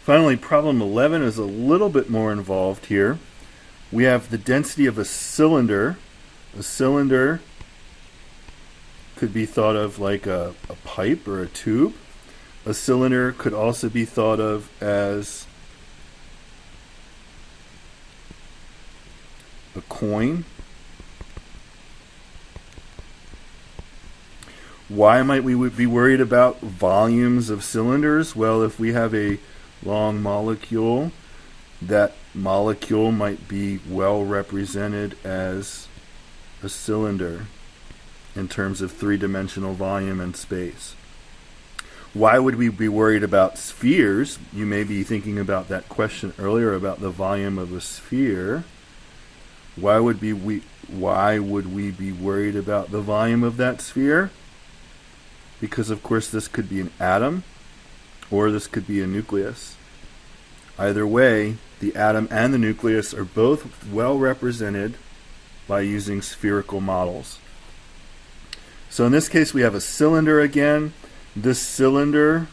Finally, problem 11 is a little bit more involved here. We have the density of a cylinder. A cylinder could be thought of like a pipe or a tube. A cylinder could also be thought of as a coin. Why might we be worried about volumes of cylinders? Well, if we have a long molecule, that molecule might be well represented as a cylinder in terms of three-dimensional volume and space. Why would we be worried about spheres? You may be thinking about that question earlier about the volume of a sphere. Why would we be worried about the volume of that sphere? Because of course this could be an atom or this could be a nucleus. Either way, the atom and the nucleus are both well represented by using spherical models. So in this case we have a cylinder again. This cylinder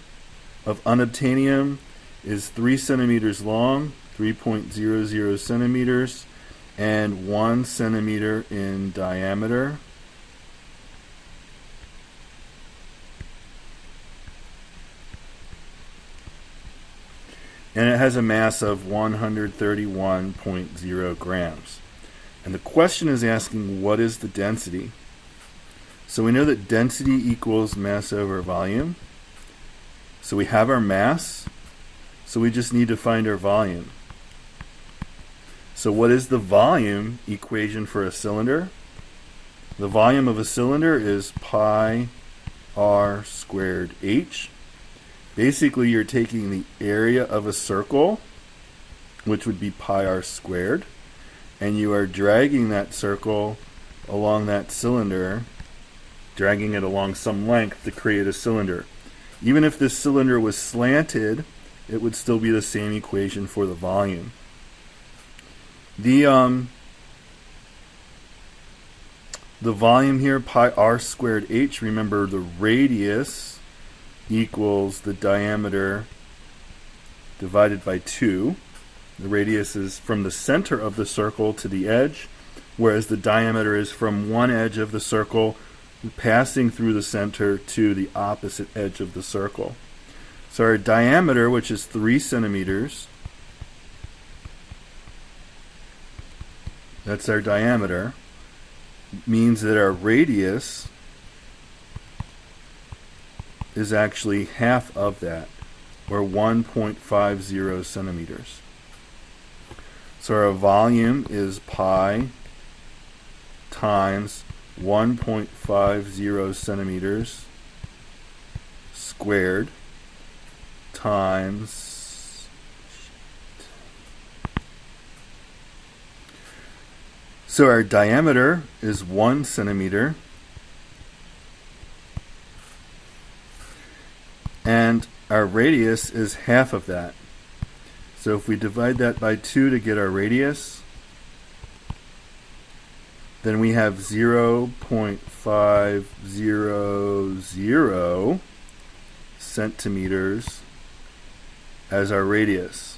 of unobtainium is 3 centimeters long, 3.00 centimeters, and 1 centimeter in diameter. And it has a mass of 131.0 grams. And the question is asking, what is the density? So we know that density equals mass over volume. So we have our mass, so we just need to find our volume. So what is the volume equation for a cylinder? The volume of a cylinder is pi r squared h. Basically, you're taking the area of a circle, which would be pi r squared, and you are dragging that circle along that cylinder, dragging it along some length to create a cylinder. Even if this cylinder was slanted, it would still be the same equation for the volume. The volume here, pi r squared h, remember the radius equals the diameter divided by 2. The radius is from the center of the circle to the edge, whereas the diameter is from one edge of the circle passing through the center to the opposite edge of the circle. So our diameter, which is 3 centimeters, that's our diameter, means that our radius is actually half of that, or 1.50 centimeters. So our volume is pi times 1.50 centimeters squared times so our diameter is 1 centimeter, and our radius is half of that. So if we divide that by 2 to get our radius, then we have 0.500 centimeters as our radius.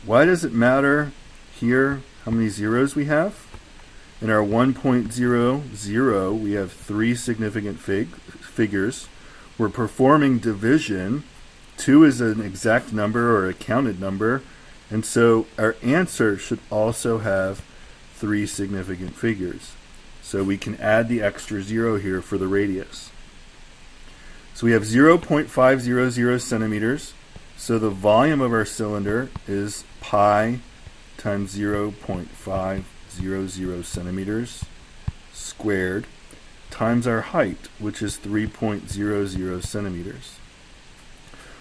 Why does it matter here how many zeros we have? In our 1.00, we have 3 significant figures. We're performing division. 2 is an exact number or a counted number, and so our answer should also have 3 significant figures. So we can add the extra 0 here for the radius. So we have 0.500 centimeters. So the volume of our cylinder is pi times 0.500 centimeters squared times our height, which is 3.00 centimeters.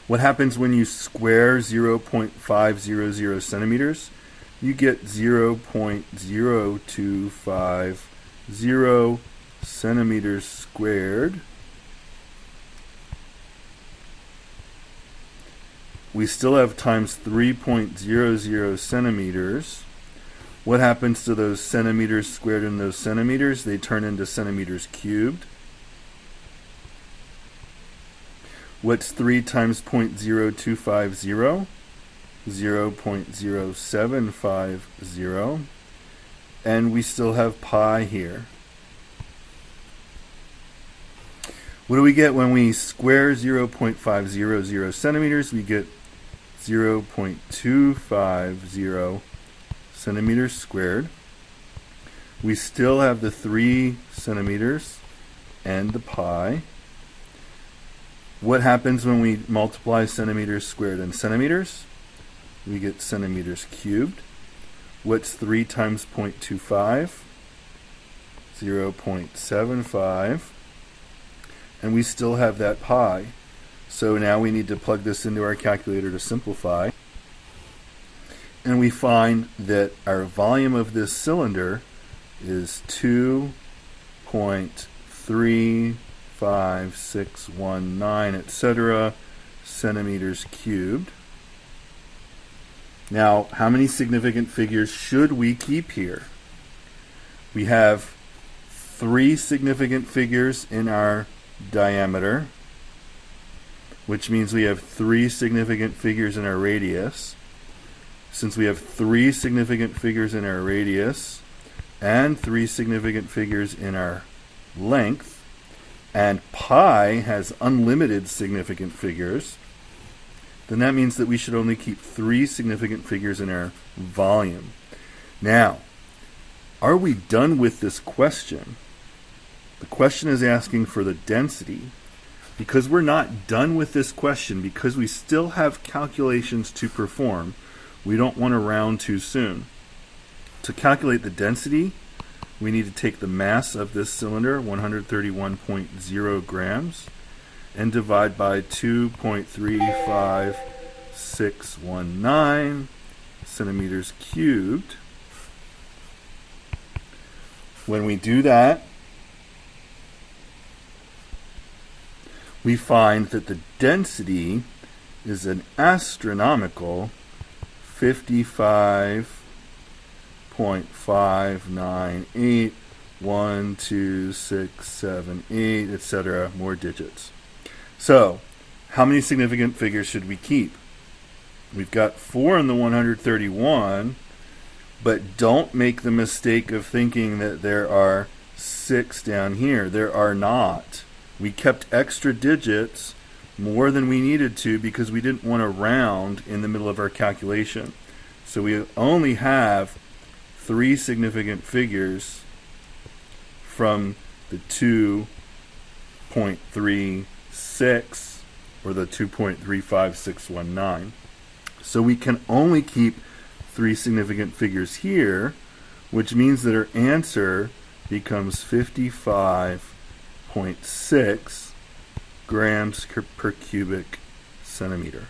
What happens when you square 0.500 centimeters? You get 0.0250 centimeters squared. We still have times 3.00 centimeters. What happens to those centimeters squared and those centimeters? They turn into centimeters cubed. What's 3 times 0.0250? 0.0750. And we still have pi here. What do we get when we square 0.500 centimeters? We get 0.250 centimeters squared. We still have the 3 centimeters and the pi. What happens when we multiply centimeters squared and centimeters? We get centimeters cubed. What's 3 times 0.25? 0.75. And we still have that pi. So now we need to plug this into our calculator to simplify. And we find that our volume of this cylinder is 2.35619, etc., centimeters cubed. Now, how many significant figures should we keep here? We have 3 significant figures in our diameter, which means we have 3 significant figures in our radius. Since we have 3 significant figures in our radius and 3 significant figures in our length, and pi has unlimited significant figures, then that means that we should only keep 3 significant figures in our volume. Now, are we done with this question? The question is asking for the density. Because we're not done with this question, because we still have calculations to perform, we don't want to round too soon. To calculate the density, we need to take the mass of this cylinder, 131.0 grams, and divide by 2.35619 centimeters cubed. When we do that, we find that the density is an astronomical 55.5981267, etc., more digits. So, how many significant figures should we keep? We've got 4 in the 131, but don't make the mistake of thinking that there are 6 down here. There are not. We kept extra digits, more than we needed to, because we didn't want to round in the middle of our calculation. So we only have 3 significant figures from the 2.36 or the 2.35619. So we can only keep 3 significant figures here, which means that our answer becomes 55.6 grams per cubic centimeter.